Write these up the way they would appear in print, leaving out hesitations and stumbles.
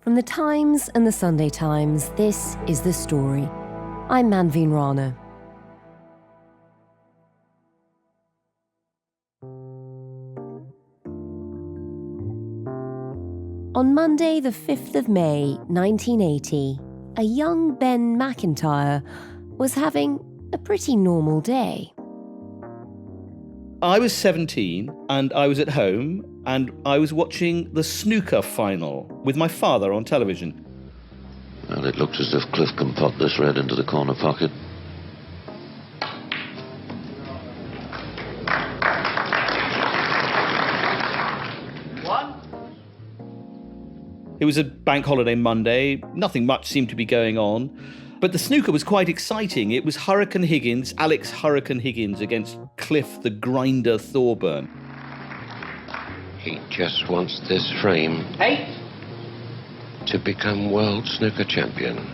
From the Times and the Sunday Times, this is The Story. I'm Manveen Rana. On Monday, the 5th of May, 1980, a young Ben Macintyre was having a pretty normal day. I was 17 and I was at home and I was watching the snooker final with my father on television. Well, it looked as if Cliff can pot this red into the corner pocket. It was a bank holiday Monday. Nothing much seemed to be going on. But the snooker was quite exciting. It was Hurricane Higgins, Alex Hurricane Higgins against Cliff the Grinder Thorburn. He just wants this frame to become world snooker champion.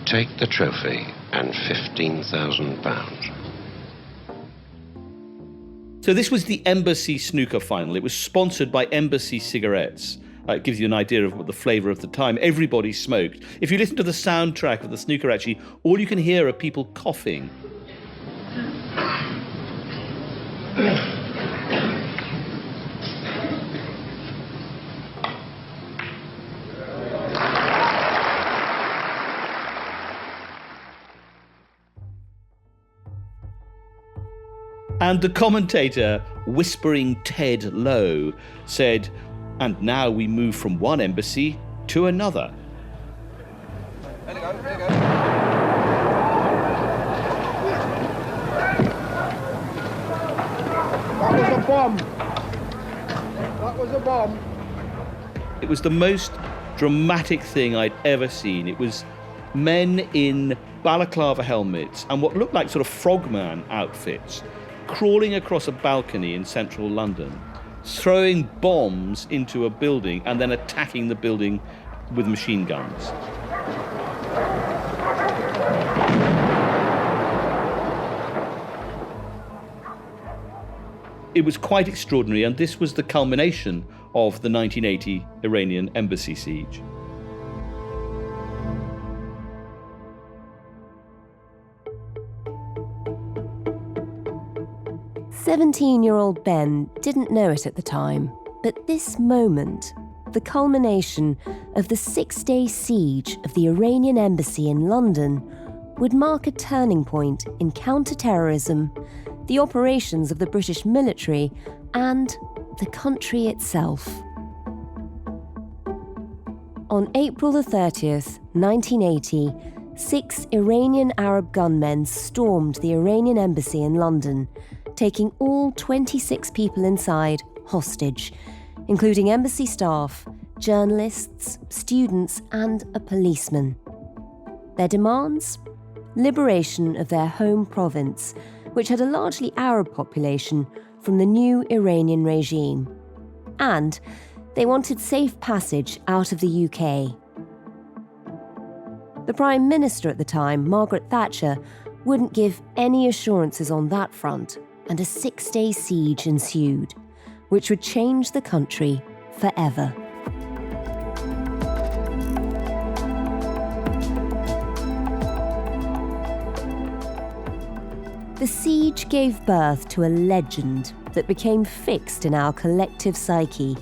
Take the trophy and £15,000. So this was the Embassy snooker final. It was sponsored by Embassy cigarettes. It gives you an idea of what the flavour of the time. Everybody smoked. If you listen to the soundtrack of the snooker, actually, all you can hear are people coughing. And the commentator, whispering Ted Lowe, said, "And now we move from one embassy to another." There you go, there you go. That was a bomb. That was a bomb. It was the most dramatic thing I'd ever seen. It was men in balaclava helmets and what looked like sort of frogman outfits crawling across a balcony in central London, throwing bombs into a building and then attacking the building with machine guns. It was quite extraordinary, and this was the culmination of the 1980 Iranian embassy siege. "17-year-old Ben didn't know it at the time, but this moment, the culmination of the 6-day siege of the Iranian embassy in London, would mark a turning point in counter-terrorism, the operations of the British military, and the country itself. On April the 30th, 1980, 6 Iranian Arab gunmen stormed the Iranian embassy in London, taking all 26 people inside hostage, including embassy staff, journalists, students, and a policeman. Their demands? Liberation of their home province, which had a largely Arab population, from the new Iranian regime. And they wanted safe passage out of the UK. The Prime Minister at the time, Margaret Thatcher, wouldn't give any assurances on that front, and a 6-day siege ensued, which would change the country forever. The siege gave birth to a legend that became fixed in our collective psyche.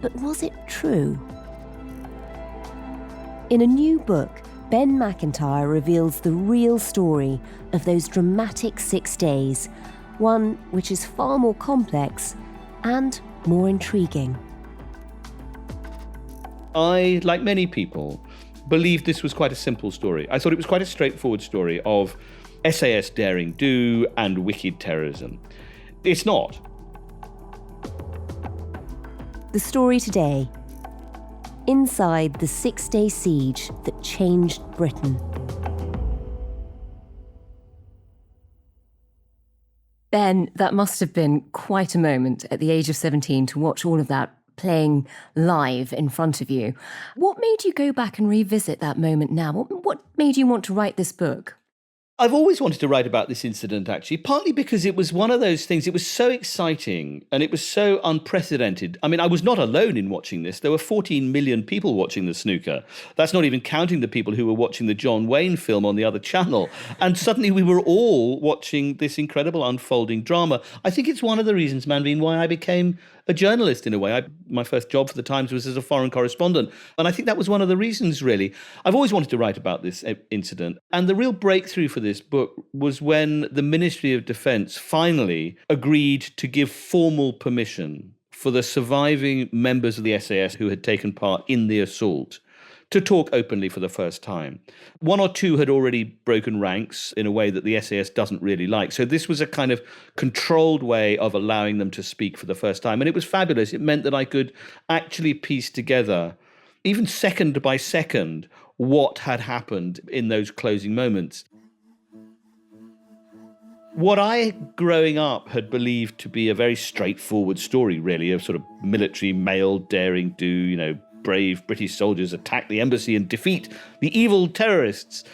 But was it true? In a new book, Ben Macintyre reveals the real story of those dramatic 6 days, one which is far more complex and more intriguing. I, like many people, believed this was quite a simple story. I thought it was quite a straightforward story of SAS daring do and wicked terrorism. It's not. The story today. Inside the 6-day siege that changed Britain. Ben, that must have been quite a moment at the age of 17 to watch all of that playing live in front of you. What made you go back and revisit that moment now? What made you want to write this book? I've always wanted to write about this incident, actually, partly because it was one of those things, it was so exciting and it was so unprecedented. I mean, I was not alone in watching this. There were 14 million people watching the snooker. That's not even counting the people who were watching the John Wayne film on the other channel. And suddenly we were all watching this incredible unfolding drama. I think it's one of the reasons, Manveen, why I became a journalist in a way. My first job for the Times was as a foreign correspondent. And I think that was one of the reasons, really. I've always wanted to write about this incident. And the real breakthrough for this book was when the Ministry of Defence finally agreed to give formal permission for the surviving members of the SAS who had taken part in the assault to talk openly for the first time. One or two had already broken ranks in a way that the SAS doesn't really like. So this was a kind of controlled way of allowing them to speak for the first time. And it was fabulous. It meant that I could actually piece together, even second by second, what had happened in those closing moments. What I, growing up, had believed to be a very straightforward story, really, of sort of military, male, daring do, brave British soldiers attack the embassy and defeat the evil terrorists.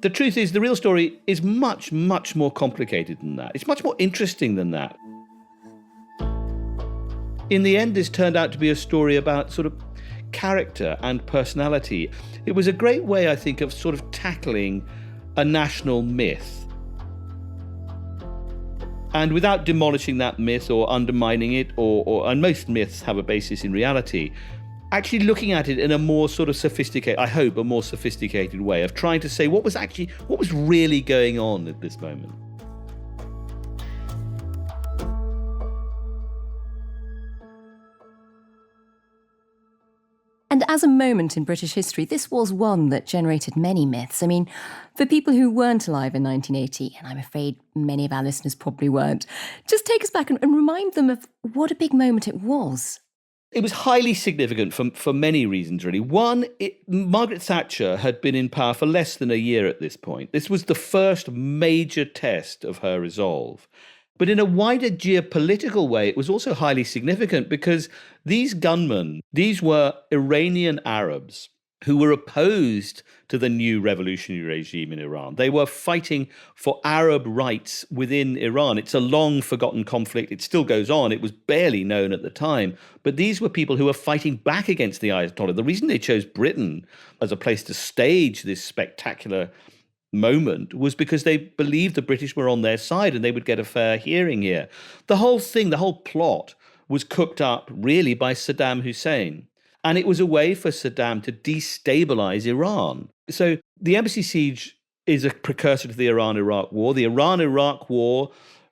The truth is, the real story is much, much more complicated than that. It's much more interesting than that. In the end, this turned out to be a story about sort of character and personality. It was a great way, I think, of sort of tackling a national myth. And without demolishing that myth or undermining it, and most myths have a basis in reality, actually looking at it in a more sort of sophisticated, I hope, a more sophisticated way of trying to say what was really going on at this moment. And as a moment in British history, this was one that generated many myths. I mean, for people who weren't alive in 1980, and I'm afraid many of our listeners probably weren't, just take us back and remind them of what a big moment it was. It was highly significant for many reasons, really. One, Margaret Thatcher had been in power for less than a year at this point. This was the first major test of her resolve. But in a wider geopolitical way, it was also highly significant because these gunmen, these were Iranian Arabs who were opposed to the new revolutionary regime in Iran. They were fighting for Arab rights within Iran. It's a long forgotten conflict. It still goes on. It was barely known at the time. But these were people who were fighting back against the Ayatollah. The reason they chose Britain as a place to stage this spectacular moment was because they believed the British were on their side and they would get a fair hearing here. The whole thing, the whole plot was cooked up really by Saddam Hussein. And it was a way for Saddam to destabilize Iran. So the embassy siege is a precursor to the Iran-Iraq War. The Iran-Iraq War,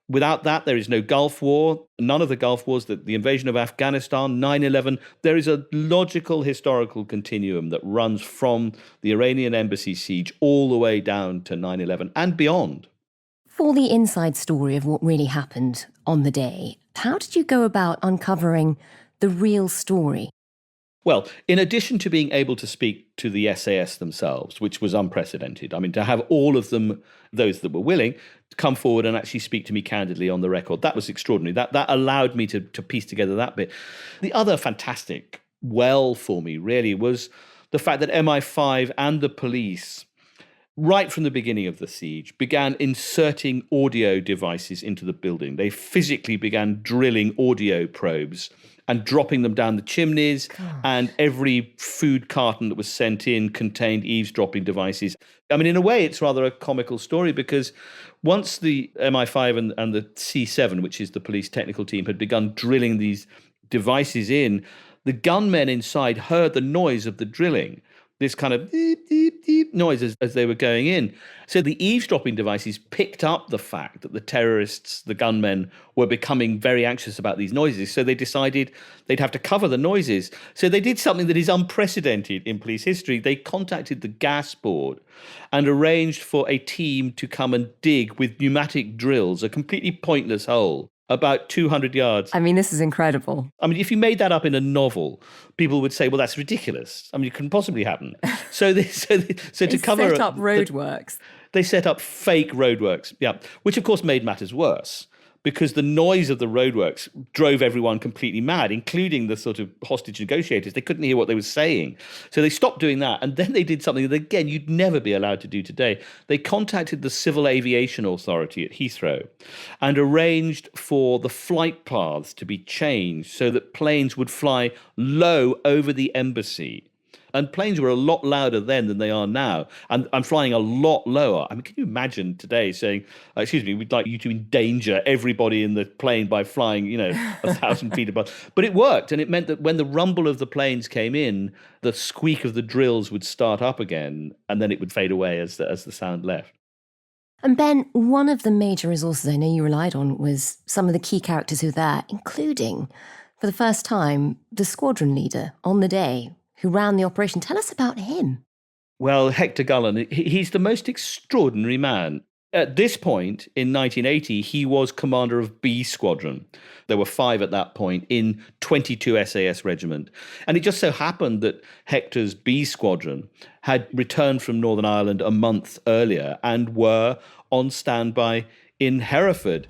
without that, there is no Gulf War. None of the Gulf Wars, the invasion of Afghanistan, 9/11. There is a logical historical continuum that runs from the Iranian embassy siege all the way down to 9/11 and beyond. For the inside story of what really happened on the day, how did you go about uncovering the real story? Well, in addition to being able to speak to the SAS themselves, which was unprecedented, I mean, to have all of them, those that were willing, come forward and actually speak to me candidly on the record, that was extraordinary. That allowed me to piece together that bit. The other fantastic for me, really, was the fact that MI5 and the police, right from the beginning of the siege, began inserting audio devices into the building. They physically began drilling audio probes and dropping them down the chimneys. And every food carton that was sent in contained eavesdropping devices. I mean, in a way, it's rather a comical story because once the MI5 and the C7, which is the police technical team, had begun drilling these devices in, the gunmen inside heard the noise of the drilling, this kind of beep, beep, beep noise as they were going in. So the eavesdropping devices picked up the fact that the terrorists, the gunmen, were becoming very anxious about these noises. So they decided they'd have to cover the noises. So they did something that is unprecedented in police history. They contacted the gas board and arranged for a team to come and dig with pneumatic drills a completely pointless hole about 200 yards. I mean, this is incredible. I mean, if you made that up in a novel, people would say, well, that's ridiculous. I mean, it couldn't possibly happen. So to cover... They set up roadworks. They set up fake roadworks, yeah, which of course made matters worse because the noise of the roadworks drove everyone completely mad, including the sort of hostage negotiators. They couldn't hear what they were saying. So they stopped doing that. And then they did something that, again, you'd never be allowed to do today. They contacted the Civil Aviation Authority at Heathrow and arranged for the flight paths to be changed so that planes would fly low over the embassy. And planes were a lot louder then than they are now. And I'm flying a lot lower. I mean, can you imagine today saying, excuse me, we'd like you to endanger everybody in the plane by flying, 1,000 feet above. But it worked. And it meant that when the rumble of the planes came in, the squeak of the drills would start up again. And then it would fade away as the sound left. And Ben, one of the major resources I know you relied on was some of the key characters who were there, including, for the first time, the squadron leader on the day who ran the operation. Tell us about him. Well, Hector Gullen, he's the most extraordinary man. At this point, in 1980, he was commander of B Squadron. There were 5 at that point in 22 SAS Regiment. And it just so happened that Hector's B Squadron had returned from Northern Ireland a month earlier and were on standby in Hereford.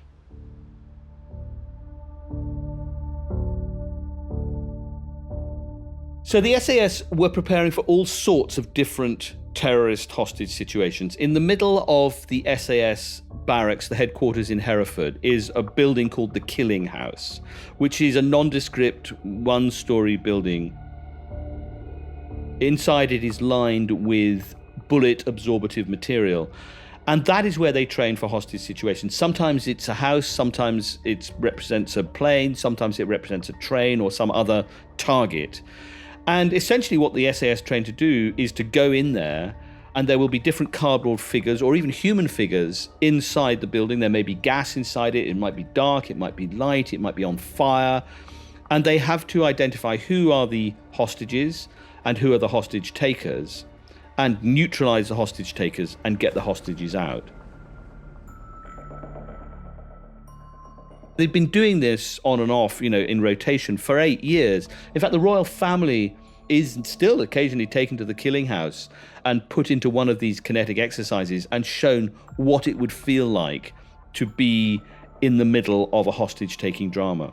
So the SAS were preparing for all sorts of different terrorist hostage situations. In the middle of the SAS barracks, the headquarters in Hereford, is a building called the Killing House, which is a nondescript one-story building. Inside it is lined with bullet absorptive material. And that is where they train for hostage situations. Sometimes it's a house, sometimes it represents a plane, sometimes it represents a train or some other target. And essentially what the SAS trained to do is to go in there, and there will be different cardboard figures or even human figures inside the building. There may be gas inside it. It might be dark. It might be light. It might be on fire. And they have to identify who are the hostages and who are the hostage takers and neutralize the hostage takers and get the hostages out. They've been doing this on and off, in rotation for 8 years. In fact, the royal family is still occasionally taken to the Killing House and put into one of these kinetic exercises and shown what it would feel like to be in the middle of a hostage-taking drama.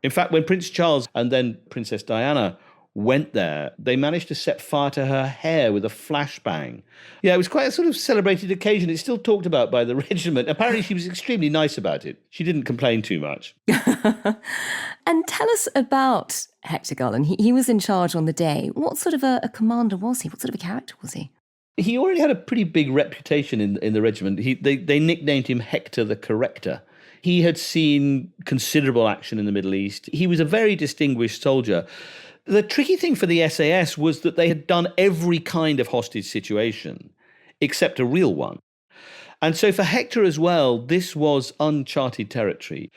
In fact, when Prince Charles and then Princess Diana went there, they managed to set fire to her hair with a flashbang. Yeah, it was quite a sort of celebrated occasion. It's still talked about by the regiment. Apparently she was extremely nice about it. She didn't complain too much. And tell us about Hector Gullen. He was in charge on the day. What sort of a commander was he? What sort of a character was he? He already had a pretty big reputation in the regiment. They nicknamed him Hector the Corrector. He had seen considerable action in the Middle East. He was a very distinguished soldier. The tricky thing for the SAS was that they had done every kind of hostage situation except a real one. And so for Hector as well, this was uncharted territory.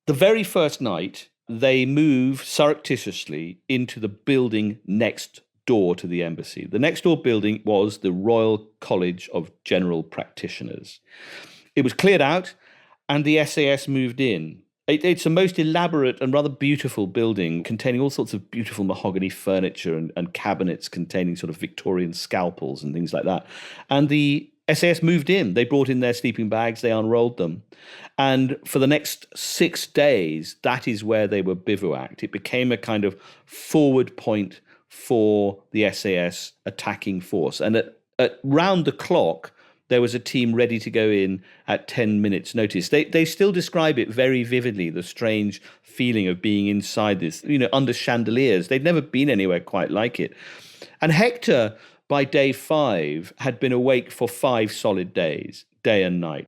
The very first night, they move surreptitiously into the building next door to the embassy. The next door building was the Royal College of General Practitioners. It was cleared out and the SAS moved in. It's a most elaborate and rather beautiful building containing all sorts of beautiful mahogany furniture and cabinets containing sort of Victorian scalpels and things like that. And the SAS moved in. They brought in their sleeping bags, they unrolled them. And for the next 6 days, that is where they were bivouacked. It became a kind of forward point for the SAS attacking force. And at round the clock, there was a team ready to go in at 10 minutes' notice. They still describe it very vividly, the strange feeling of being inside this, under chandeliers. They'd never been anywhere quite like it. And Hector, by day 5, had been awake for 5 solid days, day and night.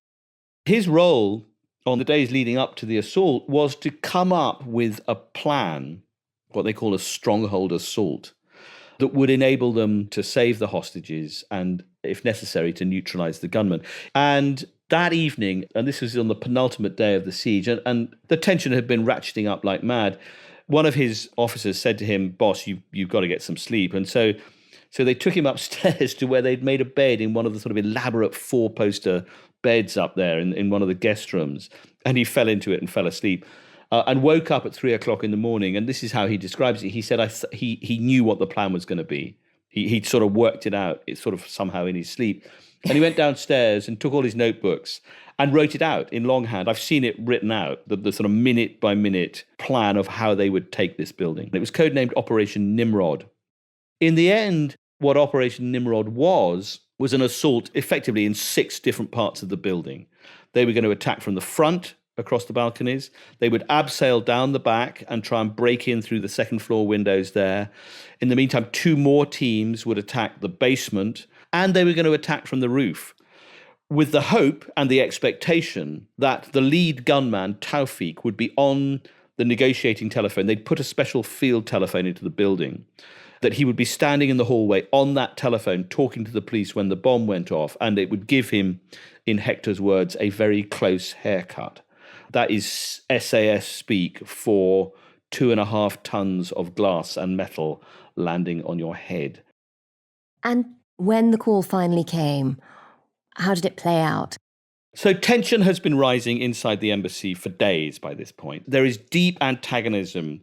His role on the days leading up to the assault was to come up with a plan, what they call a stronghold assault, that would enable them to save the hostages and, if necessary, to neutralize the gunmen. And that evening, and this was on the penultimate day of the siege, and the tension had been ratcheting up like mad, one of his officers said to him, "Boss, you've got to get some sleep." And so they took him upstairs to where they'd made a bed in one of the sort of elaborate 4-poster beds up there in one of the guest rooms. And he fell into it and fell asleep. And woke up at 3 o'clock in the morning, and this is how he describes it. He said he knew what the plan was going to be. He'd sort of worked it out, it's sort of somehow in his sleep. And he went downstairs and took all his notebooks and wrote it out in longhand. I've seen it written out, the sort of minute-by-minute plan of how they would take this building. It was codenamed Operation Nimrod. In the end, what Operation Nimrod was an assault effectively in 6 different parts of the building. They were going to attack from the front across the balconies. They would abseil down the back and try and break in through the second floor windows there. In the meantime, 2 more teams would attack the basement, and they were going to attack from the roof, with the hope and the expectation that the lead gunman, Tawfiq, would be on the negotiating telephone. They'd put a special field telephone into the building, that he would be standing in the hallway on that telephone talking to the police when the bomb went off, and it would give him, in Hector's words, a very close haircut. That is SAS speak for 2.5 tons of glass and metal landing on your head. And when the call finally came, how did it play out? So tension has been rising inside the embassy for days by this point. There is deep antagonism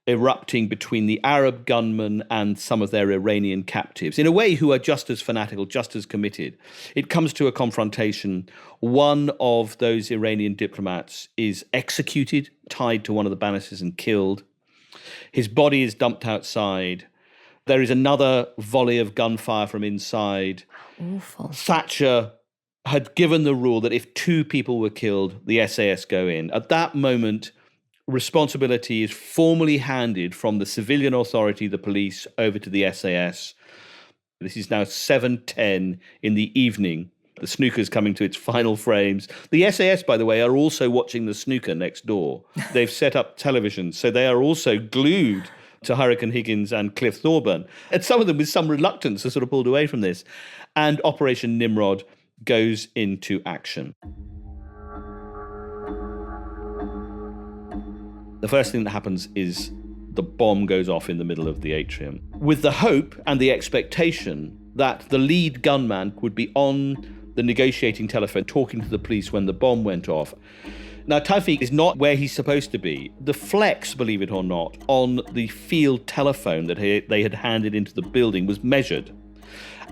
erupting between the Arab gunmen and some of their Iranian captives, in a way who are just as fanatical, just as committed. It comes to a confrontation. One of those Iranian diplomats is executed, tied to one of the banisters and killed. His body is dumped outside. There is another volley of gunfire from inside. Awful. Thatcher had given the rule that if 2 people were killed, the SAS go in. At that moment, responsibility is formally handed from the civilian authority, the police, over to the SAS. This is now 7:10 in the evening. The snooker's coming to its final frames. The SAS, by the way, are also watching the snooker next door. They've set up television, so they are also glued to Hurricane Higgins and Cliff Thorburn. And some of them, with some reluctance, are sort of pulled away from this. And Operation Nimrod goes into action. The first thing that happens is the bomb goes off in the middle of the atrium, with the hope and the expectation that the lead gunman would be on the negotiating telephone talking to the police when the bomb went off. Now, Tawfiq is not where he's supposed to be. The flex, believe it or not, on the field telephone that they had handed into the building was measured.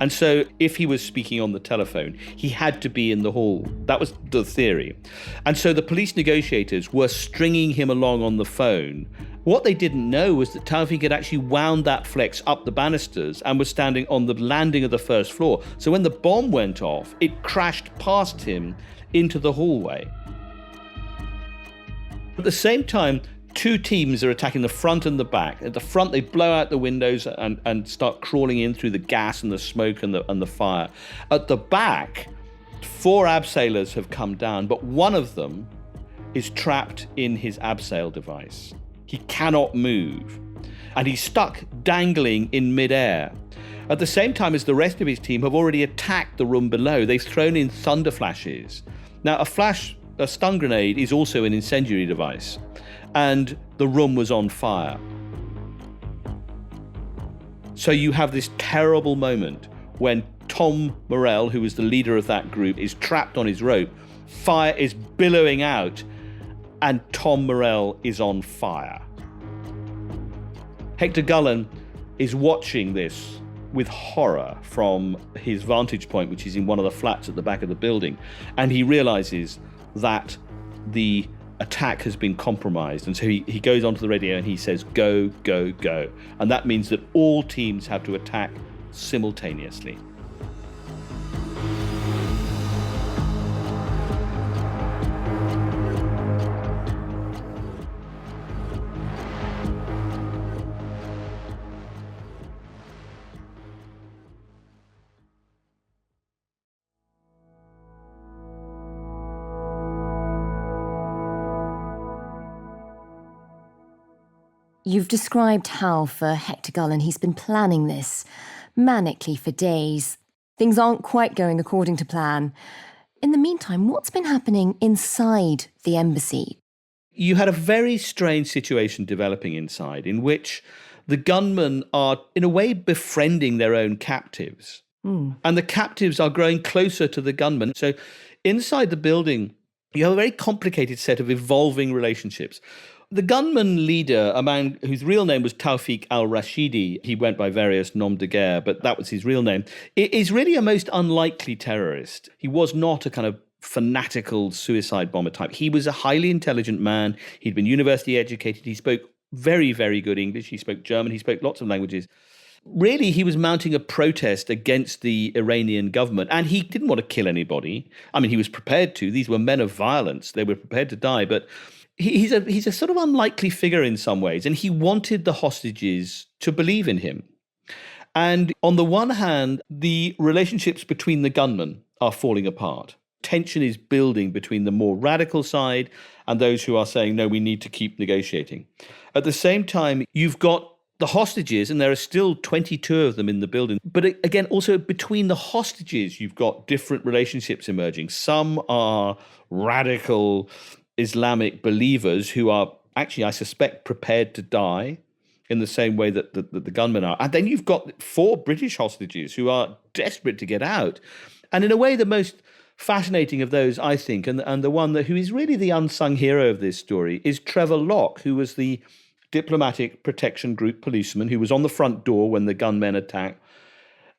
And so if he was speaking on the telephone, he had to be in the hall. That was the theory. And so the police negotiators were stringing him along on the phone. What they didn't know was that Tawfiq had actually wound that flex up the banisters and was standing on the landing of the first floor. So when the bomb went off, it crashed past him into the hallway. At the same time, 2 teams are attacking the front and the back. At the front, they blow out the windows and start crawling in through the gas and the smoke and the fire. At the back, 4 abseilers have come down, but one of them is trapped in his abseil device. He cannot move, and he's stuck dangling in midair. At the same time as the rest of his team have already attacked the room below, they've thrown in thunder flashes. Now, a stun grenade is also an incendiary device, and the room was on fire. So you have this terrible moment when Tom Morell, who was the leader of that group, is trapped on his rope. Fire is billowing out, and Tom Morell is on fire. Hector Gullin is watching this with horror from his vantage point, which is in one of the flats at the back of the building, and he realizes that the attack has been compromised. And so he goes onto the radio and he says, go, go, go. And that means that all teams have to attack simultaneously. You've described how, for Hector Gullin, he's been planning this manically for days. Things aren't quite going according to plan. In the meantime, what's been happening inside the embassy? You had a very strange situation developing inside, in which the gunmen are, in a way, befriending their own captives. And the captives are growing closer to the gunmen. So inside the building, You have a very complicated set of evolving relationships. The gunman leader, a man whose real name was Tawfiq al-Rashidi, he went by various noms de guerre, but that was his real name, is really a most unlikely terrorist. He was not a kind of fanatical suicide bomber type. He was a highly intelligent man. He'd been university educated. He spoke very, very good English. He spoke German. He spoke lots of languages. Really, he was mounting a protest against the Iranian government, and he didn't want to kill anybody. I mean, he was prepared to. These were men of violence. They were prepared to die, but he's a sort of unlikely figure in some ways, and he wanted the hostages to believe in him. And on the one hand, the relationships between the gunmen are falling apart. Tension is building between the more radical side and those who are saying, no, we need to keep negotiating. At the same time, you've got the hostages, and there are still 22 of them in the building. But again, also between the hostages, you've got different relationships emerging. Some are radical Islamic believers who are actually, I suspect, prepared to die in the same way that the gunmen are. And then you've got 4 British hostages who are desperate to get out. And in a way, the most fascinating of those, I think, and the one who is really the unsung hero of this story is Trevor Locke, who was the Diplomatic Protection Group policeman who was on the front door when the gunmen attacked.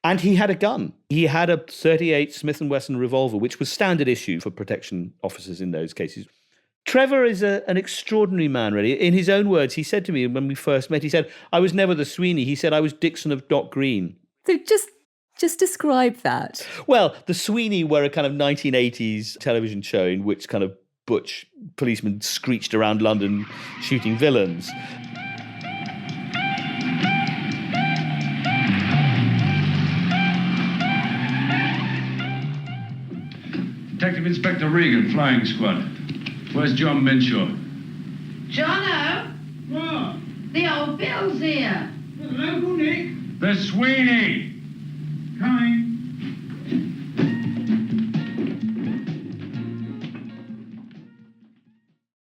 And he had a gun. He had a .38 Smith & Wesson revolver, which was standard issue for protection officers in those cases. Trevor is an extraordinary man, really. In his own words, he said to me when we first met, he said, I was never the Sweeney. He said, I was Dixon of Dock Green. So just describe that. Well, the Sweeney were a kind of 1980s television show in which kind of butch policemen screeched around London shooting villains. Detective Inspector Regan, Flying Squad. Where's John Menshaw? Jono? What? The old Bill's here. The local Nick? The Sweeney! Coming.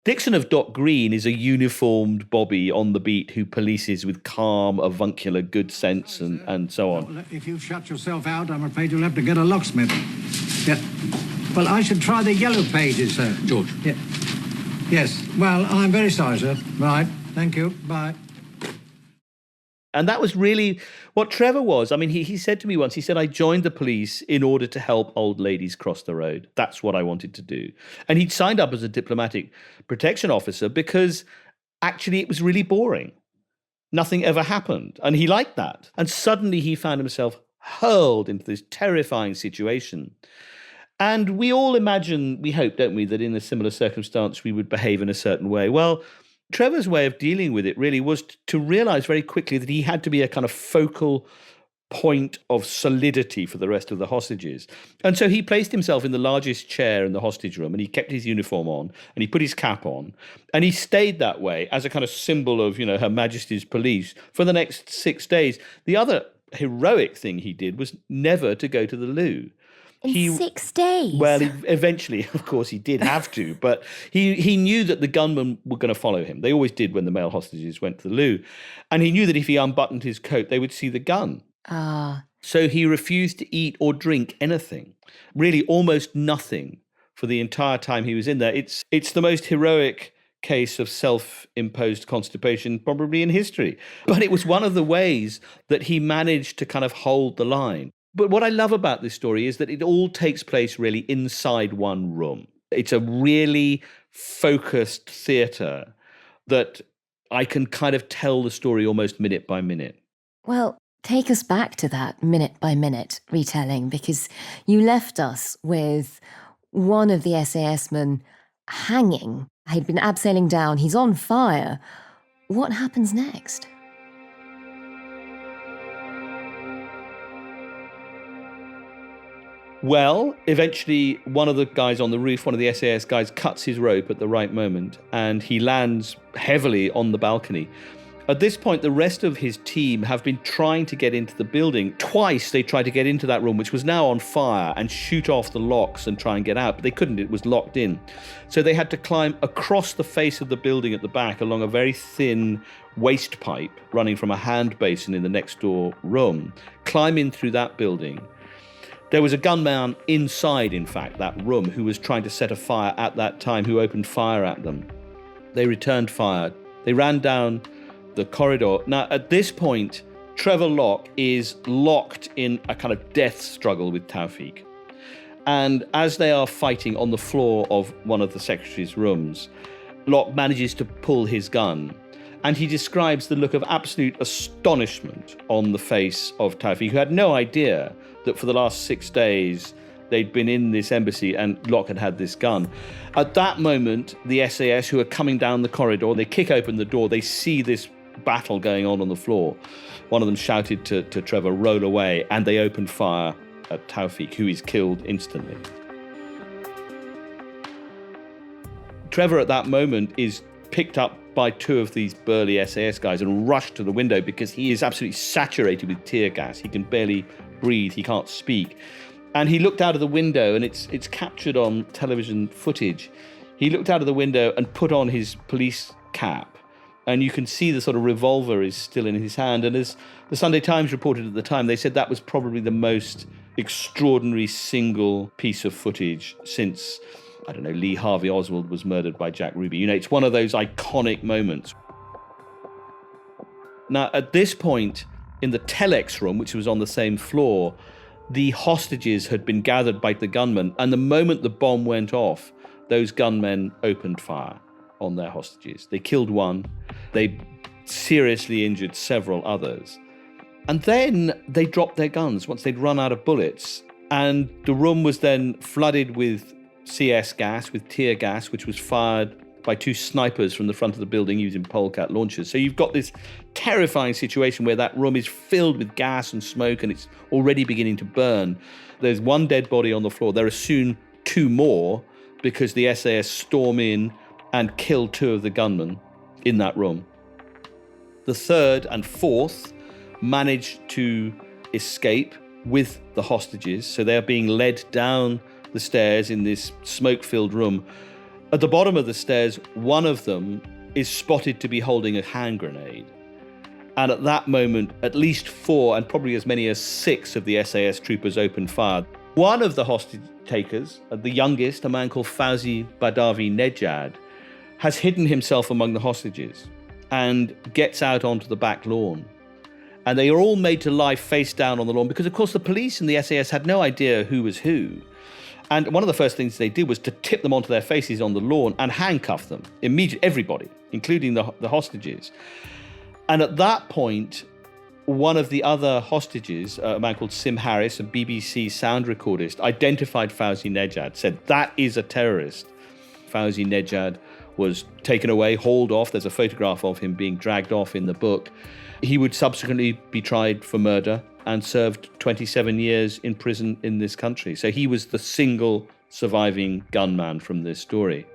Dixon of Dock Green is a uniformed bobby on the beat who polices with calm, avuncular good sense and so on. Well, if you've shut yourself out, I'm afraid you'll have to get a locksmith. Yeah. Well, I should try the yellow pages, sir. George. Yeah. Yes. Well, I'm very sorry, sir. Right. Thank you. Bye. And that was really what Trevor was. I mean, he said to me once, he said, I joined the police in order to help old ladies cross the road. That's what I wanted to do. And he'd signed up as a diplomatic protection officer because actually it was really boring. Nothing ever happened. And he liked that. And suddenly he found himself hurled into this terrifying situation. And we all imagine, we hope, don't we, that in a similar circumstance we would behave in a certain way. Well, Trevor's way of dealing with it really was to realize very quickly that he had to be a kind of focal point of solidity for the rest of the hostages. And so he placed himself in the largest chair in the hostage room, and he kept his uniform on, and he put his cap on, and he stayed that way as a kind of symbol of, Her Majesty's police for the next 6 days. The other heroic thing he did was never to go to the loo. In 6 days? Well, eventually, of course, he did have to, but he knew that the gunmen were going to follow him. They always did when the male hostages went to the loo. And he knew that if he unbuttoned his coat, they would see the gun. So he refused to eat or drink anything, really almost nothing for the entire time he was in there. It's the most heroic case of self-imposed constipation probably in history. But it was one of the ways that he managed to kind of hold the line. But what I love about this story is that it all takes place really inside one room. It's a really focused theatre that I can kind of tell the story almost minute by minute. Well, take us back to that minute-by-minute retelling, because you left us with one of the SAS men hanging. He'd been abseiling down. He's on fire. What happens next? Well, eventually one of the guys on the roof, one of the SAS guys, cuts his rope at the right moment, and he lands heavily on the balcony. At this point, the rest of his team have been trying to get into the building. Twice they tried to get into that room, which was now on fire, and shoot off the locks and try and get out, but they couldn't. It was locked in. So they had to climb across the face of the building at the back along a very thin waste pipe running from a hand basin in the next door room, climb in through that building. There was a gunman inside, in fact, that room, who was trying to set a fire at that time, who opened fire at them. They returned fire. They ran down the corridor. Now, at this point, Trevor Locke is locked in a kind of death struggle with Tawfiq. And as they are fighting on the floor of one of the secretary's rooms, Locke manages to pull his gun. And he describes the look of absolute astonishment on the face of Tawfiq, who had no idea that for the last 6 days they'd been in this embassy and Locke had this gun. At that moment, the SAS, who are coming down the corridor, they kick open the door, they see this battle going on the floor. One of them shouted to Trevor, "Roll away," and they opened fire at Tawfiq, who is killed instantly. Trevor at that moment is picked up by two of these burly SAS guys and rushed to the window because he is absolutely saturated with tear gas. He can barely breathe, he can't speak. And he looked out of the window, and it's captured on television footage. He looked out of the window and put on his police cap, and you can see the sort of revolver is still in his hand. And as the Sunday Times reported at the time, they said that was probably the most extraordinary single piece of footage since, I don't know, Lee Harvey Oswald was murdered by Jack Ruby. You know, it's one of those iconic moments. Now, at this point, in the telex room, which was on the same floor, the hostages had been gathered by the gunmen, and the moment the bomb went off, those gunmen opened fire on their hostages. They killed one, they seriously injured several others. And then they dropped their guns once they'd run out of bullets, and the room was then flooded with CS gas, with tear gas, which was fired by two snipers from the front of the building using polecat launchers. So you've got this terrifying situation where that room is filled with gas and smoke, and it's already beginning to burn. There's one dead body on the floor. There are soon two more because the SAS storm in and kill two of the gunmen in that room. The third and fourth manage to escape with the hostages. So they're being led down the stairs in this smoke-filled room. At the bottom of the stairs, one of them is spotted to be holding a hand grenade. And at that moment, at least 4 and probably as many as 6 of the SAS troopers opened fire. One of the hostage takers, the youngest, a man called Fauzi Badavi Nejad, has hidden himself among the hostages and gets out onto the back lawn. And they are all made to lie face down on the lawn because, of course, the police and the SAS had no idea who was who. And one of the first things they did was to tip them onto their faces on the lawn and handcuff them, immediately, everybody, including the hostages. And at that point, one of the other hostages, a man called Sim Harris, a BBC sound recordist, identified Fauzi Nejad, said, "That is a terrorist." Fauzi Nejad was taken away, hauled off. There's a photograph of him being dragged off in the book. He would subsequently be tried for murder and served 27 years in prison in this country. So he was the single surviving gunman from this story.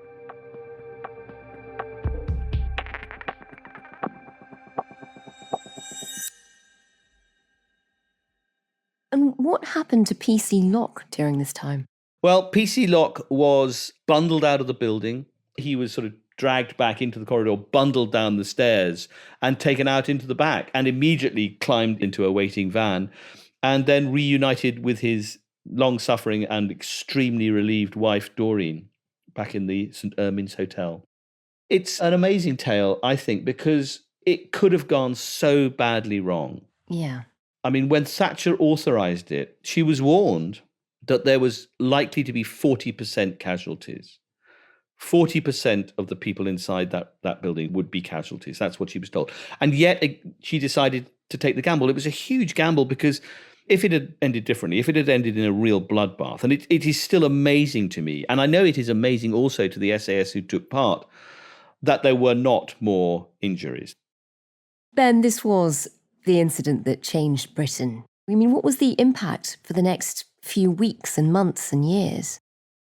And what happened to PC Locke during this time? Well, PC Locke was bundled out of the building. He was sort of dragged back into the corridor, bundled down the stairs, and taken out into the back, and immediately climbed into a waiting van, and then reunited with his long-suffering and extremely relieved wife, Doreen, back in the St. Ermin's Hotel. It's an amazing tale, I think, because it could have gone so badly wrong. Yeah. I mean, when Thatcher authorised it, she was warned that there was likely to be 40% casualties. 40% of the people inside that building would be casualties. That's what she was told. And yet she decided to take the gamble. It was a huge gamble because if it had ended differently, if it had ended in a real bloodbath, and it is still amazing to me, and I know it is amazing also to the SAS who took part, that there were not more injuries. Ben, this was the incident that changed Britain. I mean, what was the impact for the next few weeks and months and years?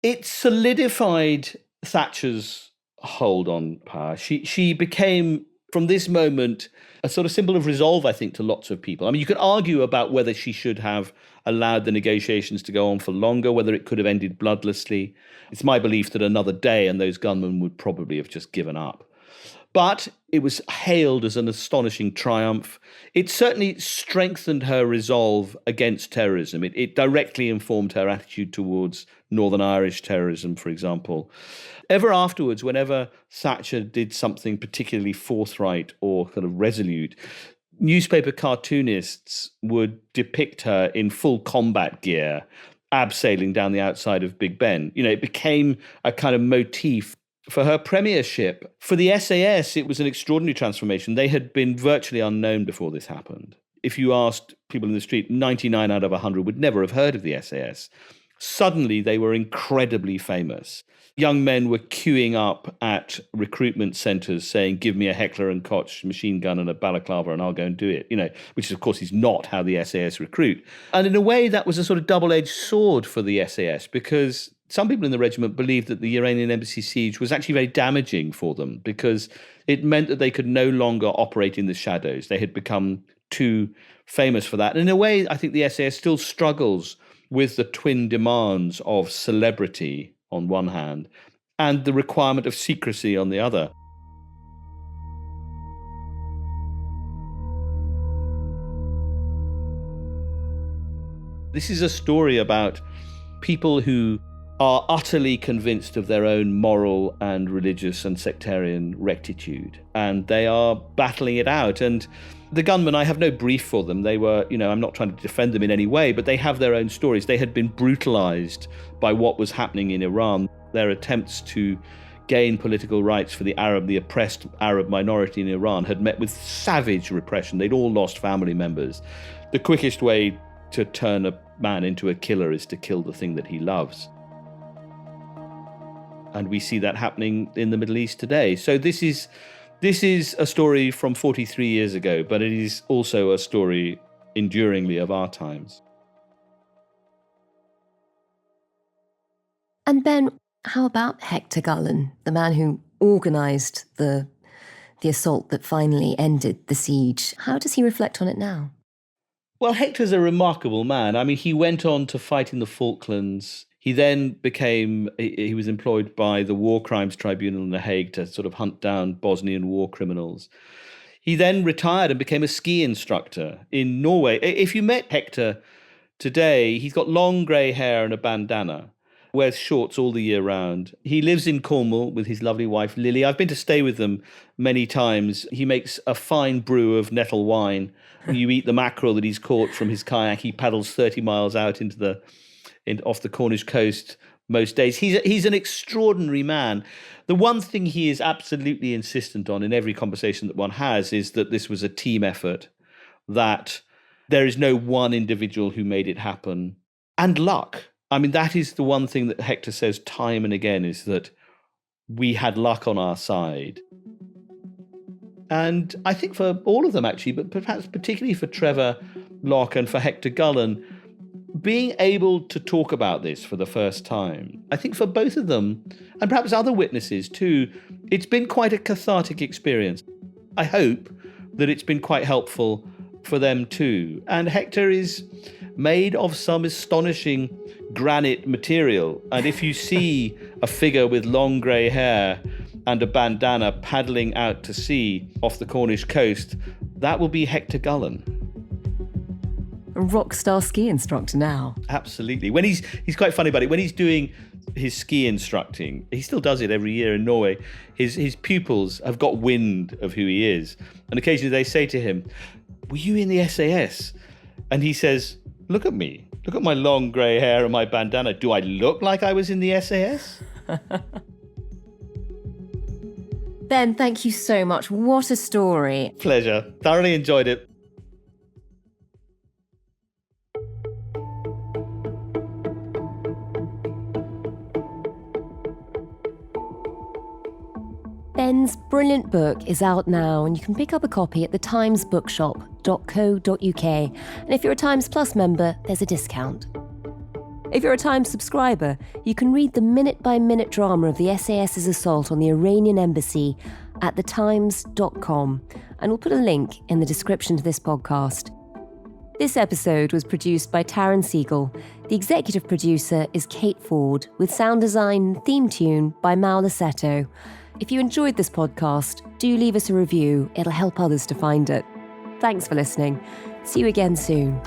It solidified Thatcher's hold on power. She became, from this moment, a sort of symbol of resolve, I think, to lots of people. I mean, you could argue about whether she should have allowed the negotiations to go on for longer, whether it could have ended bloodlessly. It's my belief that another day and those gunmen would probably have just given up. But it was hailed as an astonishing triumph. It certainly strengthened her resolve against terrorism. It directly informed her attitude towards Northern Irish terrorism, for example. Ever afterwards, whenever Thatcher did something particularly forthright or kind of resolute, newspaper cartoonists would depict her in full combat gear, abseiling down the outside of Big Ben. It became a kind of motif for her premiership. For the SAS, it was an extraordinary transformation. They had been virtually unknown before this happened. If you asked people in the street, 99 out of 100 would never have heard of the SAS. Suddenly, they were incredibly famous. Young men were queuing up at recruitment centres saying, give me a Heckler and Koch machine gun and a balaclava and I'll go and do it, which of course is not how the SAS recruit. And in a way, that was a sort of double-edged sword for the SAS, because some people in the regiment believed that the Iranian embassy siege was actually very damaging for them, because it meant that they could no longer operate in the shadows. They had become too famous for that. And in a way, I think the SAS still struggles with the twin demands of celebrity on one hand and the requirement of secrecy on the other. This is a story about people who are utterly convinced of their own moral and religious and sectarian rectitude, and they are battling it out. And the gunmen, I have no brief for them. They were, I'm not trying to defend them in any way, but they have their own stories. They had been brutalized by what was happening in Iran. Their attempts to gain political rights for the oppressed Arab minority in Iran had met with savage repression. They'd all lost family members. The quickest way to turn a man into a killer is to kill the thing that he loves. And we see that happening in the Middle East today. So this is a story from 43 years ago, but it is also a story enduringly of our times. And Ben, how about Hector Gullen, the man who organised the assault that finally ended the siege? How does he reflect on it now? Well, Hector's a remarkable man. I mean, he went on to fight in the Falklands. He then he was employed by the War Crimes Tribunal in The Hague to sort of hunt down Bosnian war criminals. He then retired and became a ski instructor in Norway. If you met Hector today, he's got long grey hair and a bandana, wears shorts all the year round. He lives in Cornwall with his lovely wife, Lily. I've been to stay with them many times. He makes a fine brew of nettle wine. You eat the mackerel that he's caught from his kayak. He paddles 30 miles out off the Cornish coast most days. He's an extraordinary man. The one thing he is absolutely insistent on in every conversation that one has is that this was a team effort, that there is no one individual who made it happen, and luck. I mean, that is the one thing that Hector says time and again, is that we had luck on our side. And I think for all of them, actually, but perhaps particularly for Trevor Locke and for Hector Gullen, being able to talk about this for the first time, I think for both of them, and perhaps other witnesses too, it's been quite a cathartic experience. I hope that it's been quite helpful for them too. And Hector is made of some astonishing granite material. And if you see a figure with long grey hair and a bandana paddling out to sea off the Cornish coast, that will be Hector Gullen. A rock star ski instructor now. Absolutely. When he's quite funny about it. When he's doing his ski instructing, he still does it every year in Norway. His pupils have got wind of who he is. And occasionally they say to him, "Were you in the SAS?" And he says, "Look at me. Look at my long grey hair and my bandana. Do I look like I was in the SAS?" Ben, thank you so much. What a story. Pleasure. Thoroughly enjoyed it. Ben's brilliant book is out now, and you can pick up a copy at thetimesbookshop.co.uk. And if you're a Times Plus member, there's a discount. If you're a Times subscriber, you can read the minute-by-minute drama of the SAS's assault on the Iranian embassy at thetimes.com, and we'll put a link in the description to this podcast. This episode was produced by Taryn Siegel. The executive producer is Kate Ford, with sound design and theme tune by Mal Lassetto. If you enjoyed this podcast, do leave us a review. It'll help others to find it. Thanks for listening. See you again soon.